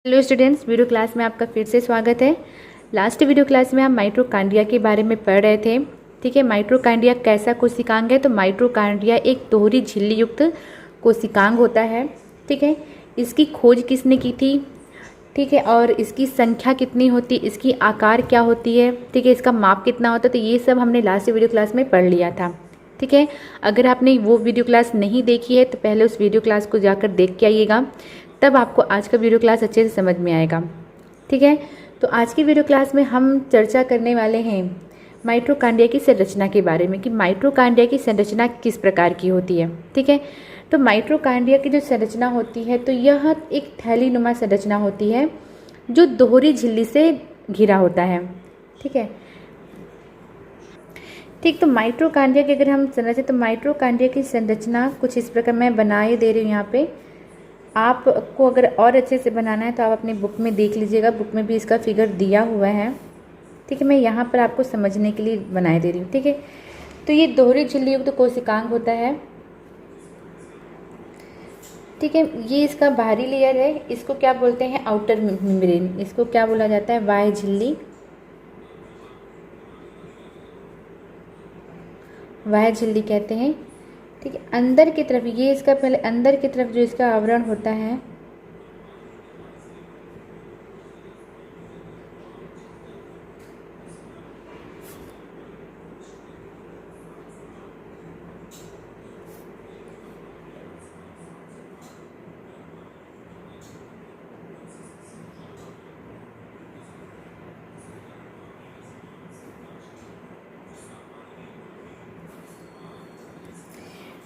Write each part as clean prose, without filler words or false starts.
Hello students, video class में आपका फिर से स्वागत है। लास्ट वीडियो क्लास में हम माइटोकॉन्ड्रिया के बारे में पढ़ रहे थे। ठीक है, माइटोकॉन्ड्रिया कैसा कोशिकांग है? तो माइटोकॉन्ड्रिया एक दोहरी झिल्ली युक्त कोशिकांग होता है। ठीक है, इसकी खोज किसने की थी? ठीक है, और इसकी संख्या कितनी होती, इसकी आकार क्या होती है? ठीक है, इसका माप कितना होता है? तो ये सब हमने लास्ट वीडियो क्लास में पढ़ लिया था। ठीक है, अगर आपने वो वीडियो क्लास नहीं देखी है तो पहले उस वीडियो क्लास को जाकर देख के आइएगा, तब आपको आज का वीडियो क्लास अच्छे से समझ में आएगा। ठीक है, तो आज की वीडियो क्लास में हम चर्चा करने वाले हैं माइटोकॉन्ड्रिया की संरचना के बारे में कि माइटोकॉन्ड्रिया की संरचना किस प्रकार की होती है। ठीक है, तो माइटोकॉन्ड्रिया की जो संरचना होती है तो यह एक थैलीनुमा संरचना होती है जो दोहरी झिल्ली से घिरा होता है। ठीक है, ठीक, तो माइटोकॉन्ड्रिया की अगर हम समझें तो माइटोकॉन्ड्रिया की संरचना कुछ इस प्रकार मैं बनाए दे रही हूँ यहाँ पे। आपको अगर और अच्छे से बनाना है तो आप अपनी बुक में देख लीजिएगा, बुक में भी इसका फिगर दिया हुआ है। ठीक है, मैं यहाँ पर आपको समझने के लिए बनाए दे रही हूँ। ठीक है, तो ये दोहरी झिल्ली युक्त कोशिकांग होता है। ठीक है, ये इसका बाहरी लेयर है, इसको क्या बोलते हैं? Outer membrane. इसको क्या बोला जाता है? बाह्य झिल्ली, बाह्य झिल्ली कहते हैं। ठीक है, अंदर की तरफ ये इसका पहले अंदर की तरफ जो इसका आवरण होता है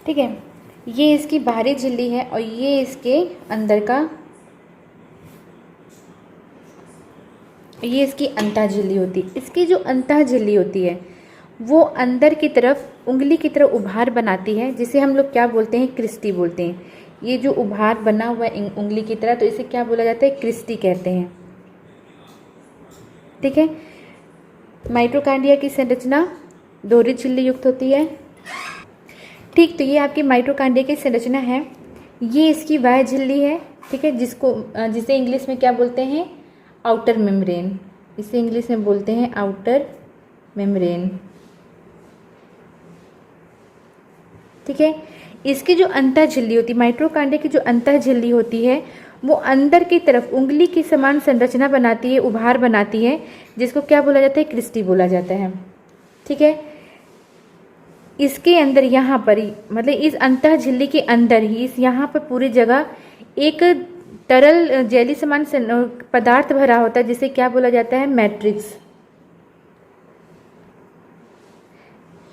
ठीक है, ये इसकी बाहरी झिल्ली है और ये इसके अंदर का, ये इसकी अंतः झिल्ली होती है। इसकी जो अंतः झिल्ली होती है वो अंदर की तरफ उंगली की तरह उभार बनाती है, जिसे हम लोग क्या बोलते हैं? क्रिस्टी बोलते हैं। ये जो उभार बना हुआ है उंगली की तरह, तो इसे क्या बोला जाता है? क्रिस्टी कहते हैं। ठीक है, माइटोकॉन्ड्रिया की संरचना दोहरी झिल्ली युक्त होती है। ठीक, तो ये आपकी माइटोकॉन्ड्रिया की संरचना है। ये इसकी बाह्य झिल्ली है। ठीक है, जिसे इंग्लिश में क्या बोलते हैं? Outer membrane. इसे इंग्लिश में बोलते हैं आउटर मेम्ब्रेन। ठीक है, इसकी जो अंतः झिल्ली होती है, माइटोकॉन्ड्रिया की जो अंतः झिल्ली होती है वो अंदर की तरफ उंगली की समान संरचना बनाती है, उभार बनाती है, जिसको क्या बोला जाता है? क्रिस्टी बोला जाता है। ठीक है, इसके अंदर यहाँ पर ही, मतलब इस अंतः झिल्ली के अंदर ही, इस यहाँ पर पूरी जगह एक तरल जेली समान पदार्थ भरा होता है, जिसे क्या बोला जाता है? मैट्रिक्स।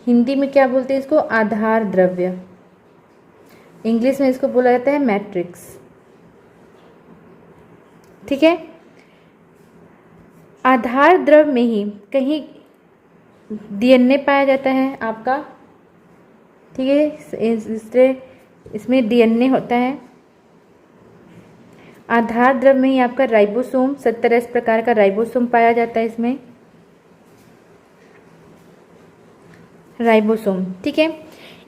हिंदी में क्या बोलते हैं इसको? आधार द्रव्य। इंग्लिश में इसको बोला जाता है मैट्रिक्स। ठीक है, आधार द्रव्य में ही कहीं डीएनए पाया जाता है आपका। ठीक है, इसमें डीएनए होता है। आधार द्रव्य में ही आपका राइबोसोम, 70 प्रकार का राइबोसोम पाया जाता है इसमें, राइबोसोम। ठीक है,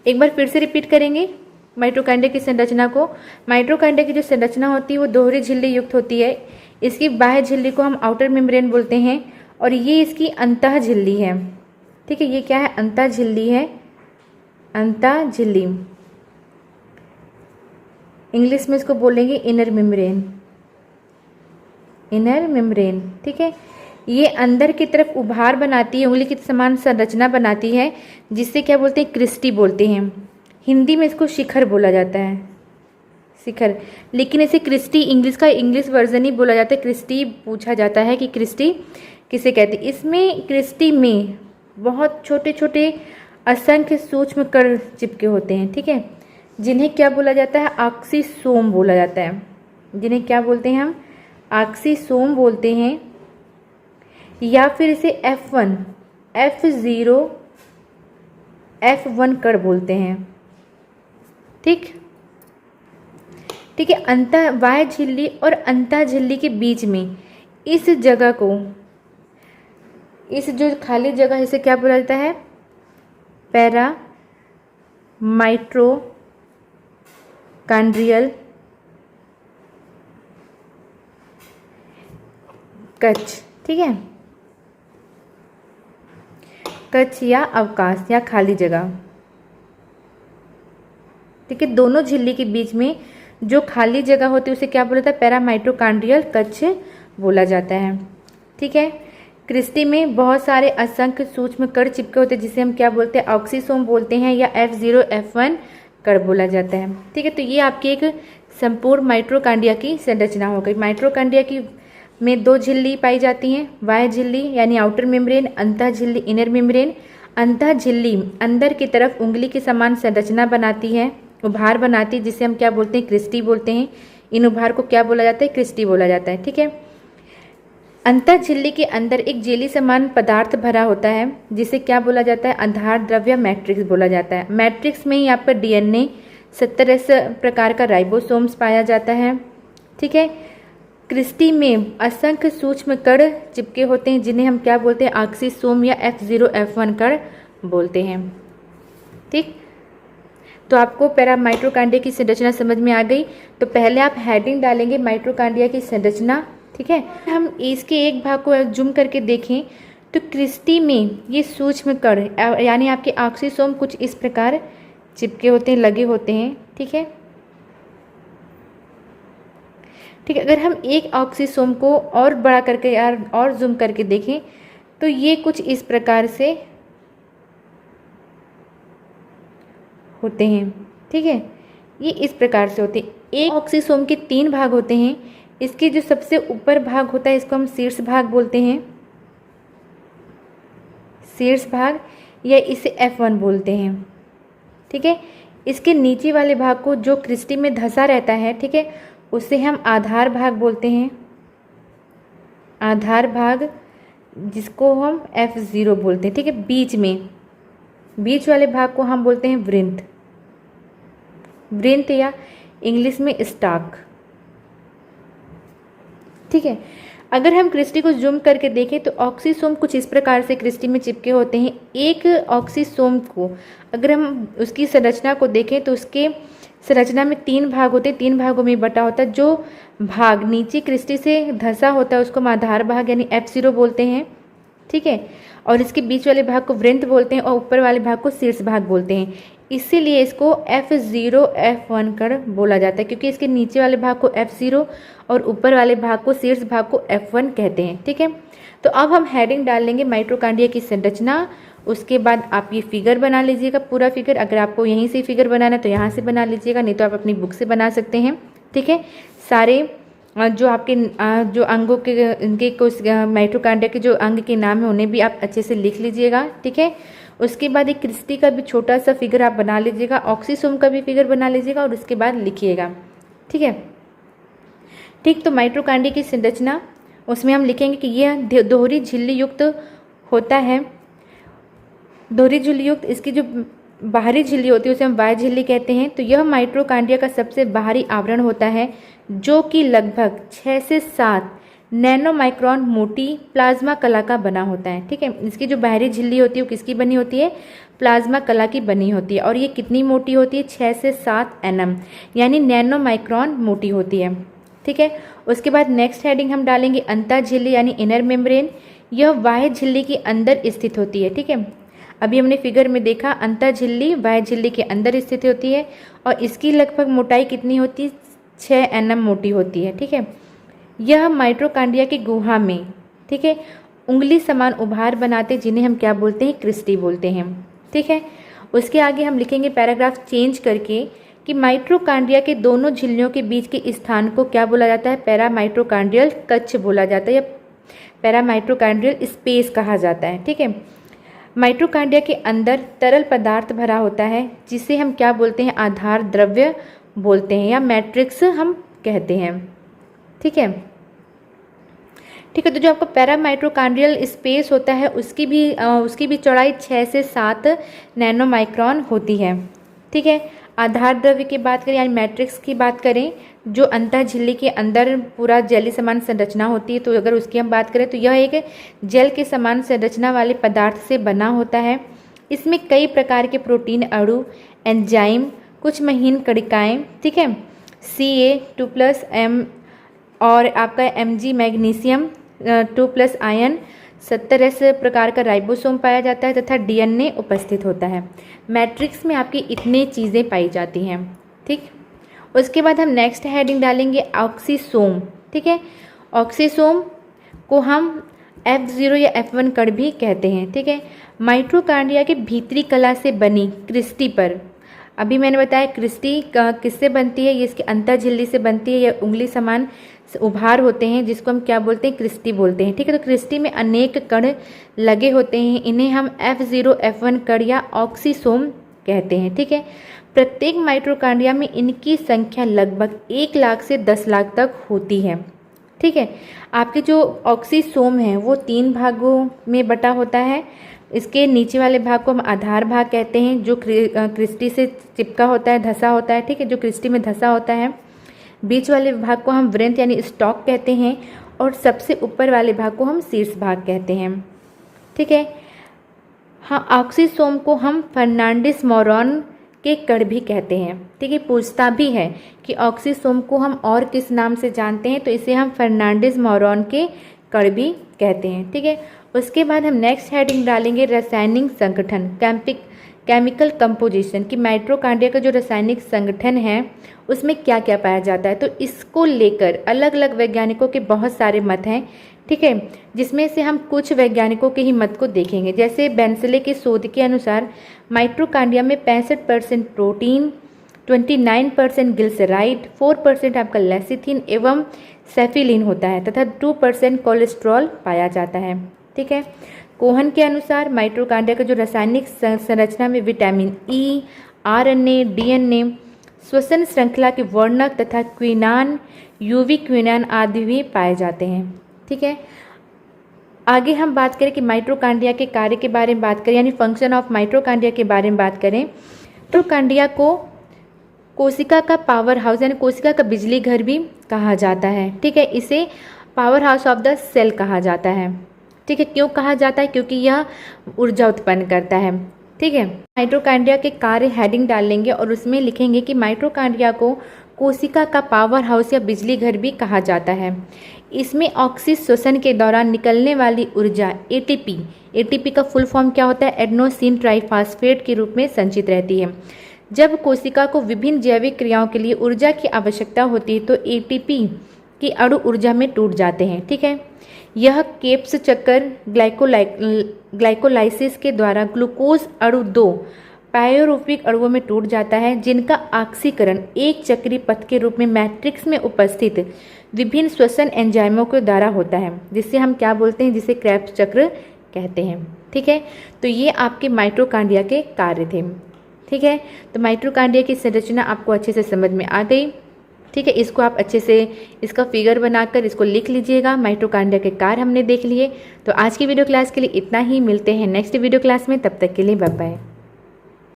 एक बार फिर से रिपीट करेंगे माइटोकॉन्ड्रिया की संरचना को। माइटोकॉन्ड्रिया की जो संरचना होती है वो दोहरी झिल्ली युक्त होती है। इसकी बाह्य झिल्ली को हम आउटर मेम्ब्रेन बोलते हैं और ये इसकी अंतः झिल्ली है। ठीक है, ये क्या है? अंतः झिल्ली है, अंतः झिल्ली। इंग्लिश में इसको बोलेंगे इनर मेम्ब्रेन, इनर मेम्ब्रेन। ठीक है, ये अंदर की तरफ उभार बनाती है, उंगली की समान संरचना बनाती है, जिससे क्या बोलते हैं? क्रिस्टी बोलते हैं। हिंदी में इसको शिखर बोला जाता है, शिखर। लेकिन इसे क्रिस्टी इंग्लिश वर्जन ही बोला जाता है। क्रिस्टी पूछा जाता है कि क्रिस्टी किसे कहते हैं। इसमें क्रिस्टी में बहुत छोटे छोटे असंख्य सूक्ष्म कण चिपके होते हैं। ठीक है, जिन्हें क्या बोला जाता है? ऑक्सीसोम बोला जाता है। जिन्हें क्या बोलते हैं हम? ऑक्सीसोम बोलते हैं, या फिर इसे F1, F0, F1 कण बोलते हैं। ठीक, ठीक है, अंतः बाह्य झिल्ली और अंतः झिल्ली के बीच में इस जगह को, इस जो खाली जगह, इसे क्या बोला जाता है? पैरा माइटोकॉन्ड्रियल कच्छ, ठीक है, कच्छ या अवकाश या खाली जगह, ठीक है। दोनों झिल्ली के बीच में जो खाली जगह होती है उसे क्या बोला जाता है? पैरा माइटोकॉन्ड्रियल कक्ष बोला जाता है, ठीक है। क्रिस्टी में बहुत सारे असंख्य सूक्ष्म कण चिपके होते हैं जिसे हम क्या बोलते हैं? ऑक्सीसोम बोलते हैं या F0 F1 कण बोला जाता है, ठीक है। तो ये आपकी एक संपूर्ण माइटोकॉन्ड्रिया की संरचना हो गई। माइटोकॉन्ड्रिया की में दो झिल्ली पाई जाती हैं, बाह्य झिल्ली यानी आउटर मेम्ब्रेन, अंतः झिल्ली इनर मेम्ब्रेन। अंतः झिल्ली अंदर की तरफ उंगली के समान संरचना बनाती है, उभार बनाती है, जिसे हम क्या बोलते हैं? क्रिस्टी बोलते हैं। इन उभार को क्या बोला जाता है? क्रिस्टी बोला जाता है, ठीक है। अंतः झिल्ली के अंदर एक जेली समान पदार्थ भरा होता है जिसे क्या बोला जाता है? आधार द्रव्य मैट्रिक्स बोला जाता है। मैट्रिक्स में ही आपका DNA 70 प्रकार का राइबोसोम्स पाया जाता है, ठीक है। क्रिस्टी में असंख्य सूक्ष्म कण चिपके होते हैं जिन्हें हम क्या बोलते हैं? ऑक्सीसोम या F0 F1 कण बोलते हैं, ठीक। तो आपको पैरा माइटोकॉन्ड्रिया की संरचना समझ में आ गई। तो पहले आप हेडिंग डालेंगे माइटोकॉन्ड्रिया की संरचना, ठीक है। हम इसके एक भाग को जूम करके देखें तो क्रिस्टी में ये सूक्ष्म कण यानी आपके ऑक्सीसोम कुछ इस प्रकार चिपके होते हैं, लगे होते हैं, ठीक है, ठीक है। अगर हम एक ऑक्सीसोम को और बड़ा करके और जूम करके देखें तो ये कुछ इस प्रकार से होते हैं, ठीक है, ये इस प्रकार से होते हैं। एक ऑक्सीसोम के 3 भाग होते हैं। इसके जो सबसे ऊपर भाग होता है इसको हम शीर्ष भाग बोलते हैं, शीर्ष भाग, या इसे F1 बोलते हैं, ठीक है। इसके नीचे वाले भाग को जो क्रिस्टी में धंसा रहता है, ठीक है, उसे हम आधार भाग बोलते हैं, आधार भाग, जिसको हम F0 बोलते हैं, ठीक है। बीच वाले भाग को हम बोलते हैं वृंत, वृंत या इंग्लिश में स्टॉक, ठीक है। अगर हम क्रिस्टी को जूम करके देखें तो ऑक्सीसोम कुछ इस प्रकार से क्रिस्टी में चिपके होते हैं। एक ऑक्सीसोम को अगर हम उसकी संरचना को देखें तो उसके संरचना में 3 भाग होते हैं, 3 भागों में बटा होता है। जो भाग नीचे क्रिस्टी से धंसा होता है उसको हम आधार भाग यानी F0 बोलते हैं, ठीक है, और इसके बीच वाले भाग को वृंत बोलते हैं और ऊपर वाले भाग को शीर्ष भाग बोलते हैं। इसीलिए इसको F0 F1 कण बोला जाता है, क्योंकि इसके नीचे वाले भाग को F0 और ऊपर वाले भाग को शीर्ष भाग को F1 कहते हैं, ठीक है। तो अब हम हेडिंग डाल लेंगे माइटोकॉन्ड्रिया की संरचना। उसके बाद आप ये फिगर बना लीजिएगा, पूरा फिगर। अगर आपको यहीं से फिगर बनाना है तो यहाँ से बना लीजिएगा, नहीं तो आप अपनी बुक से बना सकते हैं, ठीक है। सारे जो आपके जो अंगों के इनके कुछ माइटोकॉन्ड्रिया के जो अंग के नाम है उन्हें भी आप अच्छे से लिख लीजिएगा, ठीक है। उसके बाद एक क्रिस्टी का भी छोटा सा फिगर आप बना लीजिएगा, ऑक्सीसोम का भी फिगर बना लीजिएगा और उसके बाद लिखिएगा, ठीक है, ठीक। तो माइटोकॉन्ड्रिया की संरचना उसमें हम लिखेंगे कि यह दोहरी झिल्ली युक्त होता है। दोहरी झिल्ली युक्त, इसकी जो बाहरी झिल्ली होती है उसे हम बाह्य झिल्ली कहते हैं। तो यह माइटोकॉन्ड्रिया का सबसे बाहरी आवरण होता है जो कि लगभग 6 से 7 नैनोमाइक्रोन मोटी प्लाज्मा कला का बना होता है, ठीक है। इसकी जो बाहरी झिल्ली होती है वो किसकी बनी होती है? प्लाज्मा कला की बनी होती है। और ये कितनी मोटी होती है? 6 से 7 nm यानी नैनोमाइक्रोन मोटी होती है, ठीक है। उसके बाद नेक्स्ट हेडिंग हम डालेंगे अंतः झिल्ली यानी इनर मेम्ब्रेन। यह बाह्य झिल्ली के अंदर स्थित होती है, ठीक है। अभी हमने फिगर में देखा अंतः झिल्ली बाह्य झिल्ली के अंदर स्थित होती है और इसकी लगभग मोटाई कितनी होती है? 6 nm मोटी होती है, ठीक है। यह माइटोकॉन्ड्रिया की गुहा में, ठीक है, उंगली समान उभार बनाते जिन्हें हम क्या बोलते हैं? क्रिस्टी बोलते हैं, ठीक है। उसके आगे हम लिखेंगे पैराग्राफ चेंज करके कि माइटोकॉन्ड्रिया के दोनों झिल्लियों के बीच के स्थान को क्या बोला जाता है? पैरा माइटोकॉन्ड्रियल कक्ष बोला जाता है या पैरा माइटोकॉन्ड्रियल स्पेस कहा जाता है, ठीक है। माइटोकॉन्ड्रिया के अंदर तरल पदार्थ भरा होता है जिसे हम क्या बोलते हैं? आधार द्रव्य बोलते हैं या मैट्रिक्स हम कहते हैं, ठीक है, ठीक है। तो जो आपका पैरा माइटोकॉन्ड्रियल स्पेस होता है उसकी भी चौड़ाई 6 से 7 नैनोमाइक्रोन होती है, ठीक है। आधार द्रव्य की बात करें यानी मैट्रिक्स की बात करें, जो अंतः झिल्ली के अंदर पूरा जेली समान संरचना होती है, तो अगर उसकी हम बात करें तो यह एक जेल के समान संरचना वाले पदार्थ से बना होता है। इसमें कई प्रकार के प्रोटीन अणु, एंजाइम, कुछ महीन कणिकाएँ, ठीक है, Ca2+M और आपका Mg मैग्नीशियम 2+ आयन, 70S प्रकार का राइबोसोम पाया जाता है तथा DNA उपस्थित होता है। मैट्रिक्स में आपकी इतनी चीज़ें पाई जाती हैं। ठीक, उसके बाद हम नेक्स्ट हेडिंग डालेंगे ऑक्सीसोम। ठीक है, ऑक्सीसोम को हम F0 या F1 कण भी कहते हैं। ठीक है, माइटोकॉन्ड्रिया के भीतरी कला से बनी क्रिस्टी पर, अभी मैंने बताया क्रिस्टी किससे बनती है, ये इसके अंतर झिल्ली से बनती है, या उंगली समान उभार होते हैं जिसको हम क्या बोलते हैं, क्रिस्टी बोलते हैं। ठीक है, तो क्रिस्टी में अनेक कण लगे होते हैं, इन्हें हम F0 F1 कण या ऑक्सीसोम कहते हैं। ठीक है, प्रत्येक माइटोकॉन्ड्रिया में इनकी संख्या लगभग 1 लाख से 10 लाख तक होती है। ठीक है, आपके जो ऑक्सीसोम है वो 3 भागों में बटा होता है। इसके नीचे वाले भाग को हम आधार भाग कहते हैं, जो क्रिस्टी से चिपका होता है, धसा होता है। ठीक है, जो क्रिस्टी में धसा होता है। बीच वाले भाग को हम वृंत यानी स्टॉक कहते हैं, और सबसे ऊपर वाले भाग को हम शीर्ष भाग कहते हैं। ठीक है, हाँ, ऑक्सीसोम को हम फर्नांडिस मोरॉन के कण भी कहते हैं। ठीक है, पूछता भी है कि ऑक्सीसोम को हम और किस नाम से जानते हैं, तो इसे हम फर्नांडिस मोरॉन के कण भी कहते हैं। ठीक है, उसके बाद हम नेक्स्ट हेडिंग डालेंगे रासायनिक संगठन, केमिकल कंपोजिशन, कि माइटोकॉन्ड्रिया का जो रासायनिक संगठन है उसमें क्या क्या पाया जाता है। तो इसको लेकर अलग अलग वैज्ञानिकों के बहुत सारे मत हैं। ठीक है, जिसमें से हम कुछ वैज्ञानिकों के ही मत को देखेंगे। जैसे बेंसले के शोध के अनुसार माइटोकॉन्ड्रिया में 65% प्रोटीन, 29% ग्लिसराइड, 4% आपका लेसिथिन एवं सेफिलिन होता है तथा 2% कोलेस्ट्रॉल पाया जाता है। ठीक है, कोहन के अनुसार माइटोकॉन्ड्रिया का जो रासायनिक संरचना में विटामिन ई, RNA, DNA, श्वसन श्रृंखला के वर्णक तथा क्विनान, UV क्विनान आदि भी पाए जाते हैं। ठीक है, आगे हम बात करें कि माइटोकॉन्ड्रिया के कार्य के बारे में बात करें, यानी फंक्शन ऑफ माइटोकॉन्ड्रिया के बारे में बात करें। माइटोकॉन्ड्रिया को कोशिका का पावर हाउस यानी कोशिका का बिजली घर भी कहा जाता है। ठीक है, इसे power house of the cell कहा जाता है। ठीक है, क्यों कहा जाता है, क्योंकि यह ऊर्जा उत्पन्न करता है। ठीक है, माइटोकॉन्ड्रिया के कार्य हेडिंग डालेंगे और उसमें लिखेंगे कि माइटोकॉन्ड्रिया को कोशिका का पावर हाउस या बिजली घर भी कहा जाता है। इसमें ऑक्सीजन श्वसन के दौरान निकलने वाली ऊर्जा ATP का फुल फॉर्म क्या होता है, एडेनोसिन ट्राइफॉस्फेट के रूप में संचित रहती है। जब कोशिका को विभिन्न जैविक क्रियाओं के लिए ऊर्जा की आवश्यकता होती है तो ATP की अणु ऊर्जा में टूट जाते हैं। ठीक है, यह केप्स चक्कर ग्लाइकोलाइसिस के द्वारा ग्लूकोज अणु 2 पायरूपिक अणुओं में टूट जाता है, जिनका ऑक्सीकरण एक चक्रीय पथ के रूप में मैट्रिक्स में उपस्थित विभिन्न श्वसन एंजाइमों के द्वारा होता है, जिससे हम क्या बोलते हैं, जिसे क्रेब्स चक्र कहते हैं। ठीक है, तो ये आपके माइटोकॉन्ड्रिया के कार्य थे। ठीक है, तो माइटोकॉन्ड्रिया की संरचना आपको अच्छे से समझ में आ गई। ठीक है, इसको आप अच्छे से इसका फिगर बनाकर इसको लिख लीजिएगा। माइटोकॉन्ड्रिया के कार्य हमने देख लिए। तो आज की वीडियो क्लास के लिए इतना ही, मिलते हैं नेक्स्ट वीडियो क्लास में, तब तक के लिए बाय बाय।